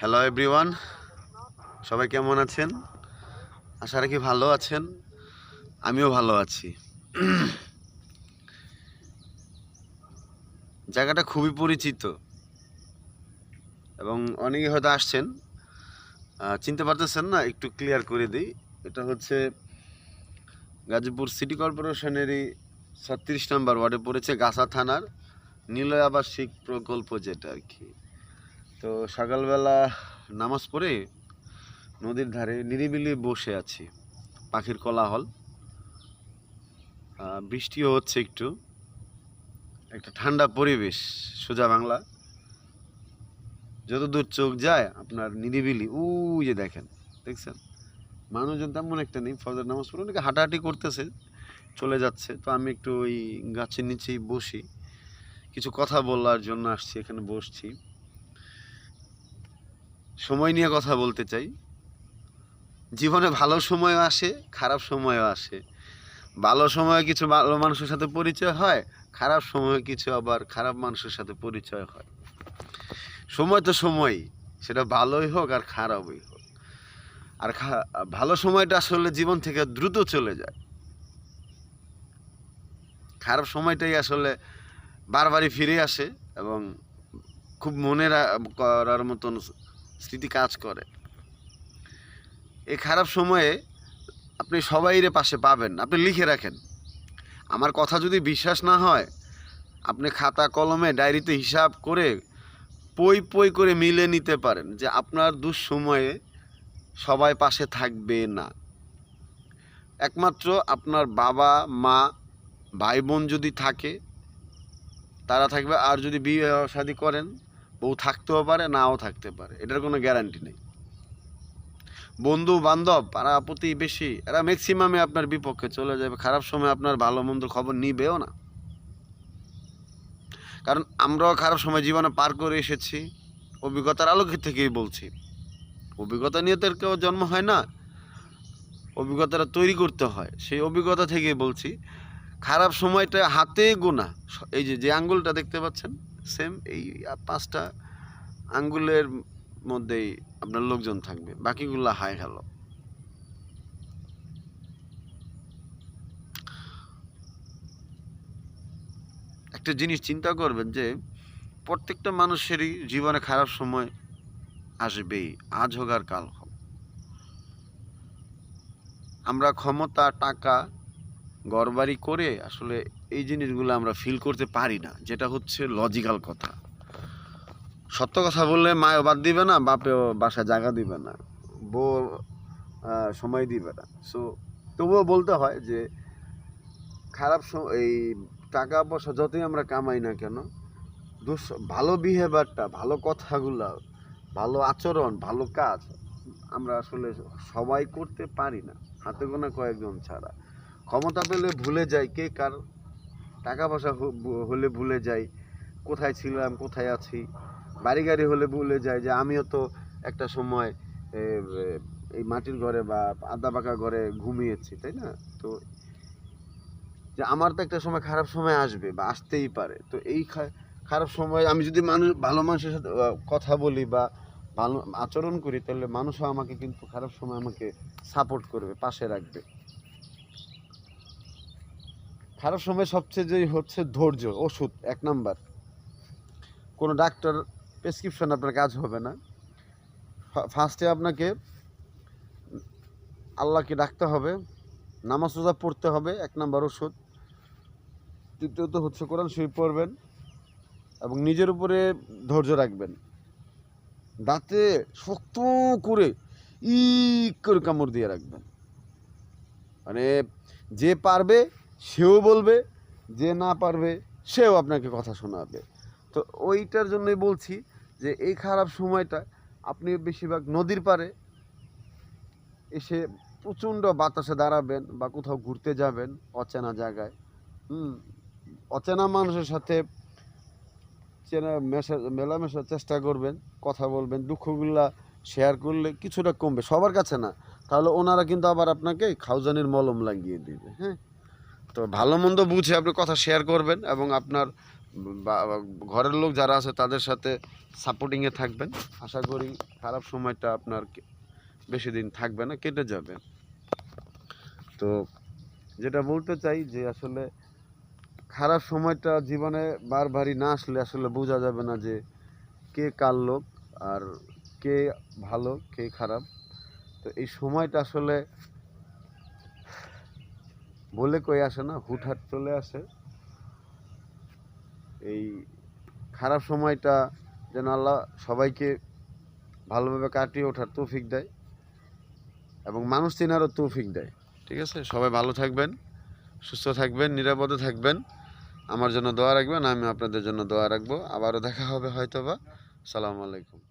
Hello everyone, সবাই কেমন আছেন? আশা রাখি ভালো আছেন। আমিও ভালো আছি। জায়গাটা খুবই পরিচিত এবং অনেকে হয়তো আসছেন, চিনতে পারতেছেন না। একটু ক্লিয়ার করে দিই। এটা হচ্ছে গাজীপুর সিটি কর্পোরেশনেরই 36 নম্বর ওয়ার্ডে পড়েছে, গাছা থানার নিলয় আবাসিক প্রকল্প যেটা আর কি। তো সকালবেলা নামাজ পড়ে নদীর ধারে নিরিবিলি বসে আছি। পাখির কোলাহল, বৃষ্টিও হচ্ছে একটু, একটা ঠান্ডা পরিবেশ, সোজা বাংলা। যতদূর চোখ যায় আপনার নিরিবিলি, ওই যে দেখছেন মানুষজন তেমন একটা নেই। ফজর নামাজ পড়ে অনেকে হাঁটাহাঁটি করতেছে, চলে যাচ্ছে। তো আমি একটু ওই গাছের নিচেই বসি, কিছু কথা বলার জন্য আসছি, এখানে বসছি। সময় নিয়ে কথা বলতে চাই। জীবনে ভালো সময়ও আসে, খারাপ সময়ও আসে। ভালো সময়ে কিছু ভালো মানুষের সাথে পরিচয় হয়, খারাপ সময়ে কিছু আবার খারাপ মানুষের সাথে পরিচয় হয়। সময় তো সময়ই, সেটা ভালোই হোক আর খারাপই হোক। আর ভালো সময়টা আসলে জীবন থেকে দ্রুত চলে যায়, খারাপ সময়টাই আসলে বারবারই ফিরে আসে এবং খুব মনে করার মতন স্মৃতি কাজ করে। এই খারাপ সময়ে আপনি সবাইরে পাশে পাবেন। আপনি লিখে রাখেন, আমার কথা যদি বিশ্বাস না হয় আপনি খাতা কলমে ডায়েরিতে হিসাব করে পই পই করে মিলে নিতে পারেন যে আপনার দুঃসময়ে সবাই পাশে থাকবে না। একমাত্র আপনার বাবা মা ভাই বোন যদি থাকে তারা থাকবে। আর যদি বিয়ে শাদী করেন, বউ থাকতেও পারে নাও থাকতে পারে, এটার কোনো গ্যারান্টি নেই। বন্ধু বান্ধব পাড়া প্রতিবেশী এরা ম্যাক্সিমামে আপনার বিপক্ষে চলে যাবে। খারাপ সময় আপনার ভালো মন্দ খবর নিবেও না। কারণ আমরাও খারাপ সময় জীবনে পার করে এসেছি, অভিজ্ঞতার আলোকে থেকেই বলছি। অভিজ্ঞতা নিয়ে তো কেউ জন্ম হয় না, অভিজ্ঞতাটা তৈরি করতে হয়। সেই অভিজ্ঞতা থেকেই বলছি, খারাপ সময়টা হাতে গোনা। এই যে আঙ্গুলটা দেখতে পাচ্ছেন, সেম এই 5টা আঙ্গুলের মধ্যেই আপনার লোকজন থাকবে, বাকিগুলো হাই হ্যালো। একটা জিনিস চিন্তা করবেন যে প্রত্যেকটা মানুষেরই জীবনে খারাপ সময় আসবেই, আজ হোক আর কাল হোক। আমরা ক্ষমতা, টাকা, ঘরবাড়ি করে আসলে এই জিনিসগুলো আমরা ফিল করতে পারি না, যেটা হচ্ছে লজিক্যাল কথা। সত্য কথা বললে মায়ও বাদ দিবে না, বাপেও বাসা জায়গা দিবে না, বউ সময় দিবে না। সো তবুও বলতে হয় যে খারাপ এই টাকা পয়সা যতই আমরা কামাই না কেন, ভালো বিহেভিয়ারটা, ভালো কথাগুলা, ভালো আচরণ, ভালো কাজ আমরা আসলে সবাই করতে পারি না, হাতে গোনা কয়েকজন ছাড়া। ক্ষমতা পেলে ভুলে যাই কে কার, টাকা পয়সা হলে ভুলে যাই কোথায় ছিলাম, কোথায় আছি। বাড়ি গাড়ি হলে ভুলে যাই যে আমিও তো একটা সময় এই মাটির ঘরে বা আদা পাকা ঘরে ঘুমিয়েছি, তাই না? তো যে আমার তো একটা সময় খারাপ সময় আসবে বা আসতেই পারে। তো এই খারাপ সময় আমি যদি ভালো মানুষের সাথে কথা বলি বা ভালো আচরণ করি, তাহলে মানুষও আমাকে কিন্তু খারাপ সময় আমাকে সাপোর্ট করবে, পাশে রাখবে। খারাপ সময় সবচেয়ে যে হচ্ছে ধৈর্য ওষুধ 1 নাম্বার। কোনো ডাক্তার প্রেসক্রিপশন আপনার কাজ হবে না। ফার্স্টে আপনাকে আল্লাহকে ডাকতে হবে, নামাজ রোজা পড়তে হবে, 1 নাম্বার ওষুধ। দ্বিতীয়ত হচ্ছে কোরআন শরীফ পড়বেন এবং নিজের উপরে ধৈর্য রাখবেন। দাঁতে শক্ত করে করে কামড় দিয়ে রাখবেন। মানে যে পারবে সেও বলবে, যে না পারবে সেও আপনাকে কথা শোনাবে। তো ওইটার জন্যই বলছি যে এই খারাপ সময়টা আপনি বেশিরভাগ নদীর পাড়ে এসে প্রচণ্ড বাতাসে দাঁড়াবেন বা কোথাও ঘুরতে যাবেন অচেনা জায়গায়। অচেনা মানুষের সাথে মেলামেশার চেষ্টা করবেন, কথা বলবেন। দুঃখগুলা শেয়ার করলে কিছুটা কমবে, সবার কাছে না, তাহলে ওনারা কিন্তু আবার আপনাকে খাউজানির মলম লাগিয়ে দিবে। হ্যাঁ, তো ভালো মন্দ বুঝে আপনি কথা শেয়ার করবেন এবং আপনার ঘরের লোক যারা আছে তাদের সাথে সাপোর্টিংয়ে থাকবেন। আশা করি খারাপ সময়টা আপনার বেশি দিন থাকবে না, কেটে যাবে। তো যেটা বলতে চাই যে আসলে খারাপ সময়টা জীবনে বারবারই না আসলে আসলে বোঝা যাবে না যে কে কার লোক আর কে ভালো কে খারাপ। তো এই সময়টা আসলে বলে কই আসে না, হুটহাট চলে আসে। এই খারাপ সময়টা যেন আল্লাহ সবাইকে ভালোভাবে কাটিয়ে ওঠার তৌফিক দেয় এবং মানুষ চেনারও তৌফিক দেয়। ঠিক আছে, সবাই ভালো থাকবেন, সুস্থ থাকবেন, নিরাপদে থাকবেন। আমার জন্য দোয়া রাখবেন, আমি আপনাদের জন্য দোয়া রাখবো। আবারও দেখা হবে হয়তোবা। সালামু আলাইকুম।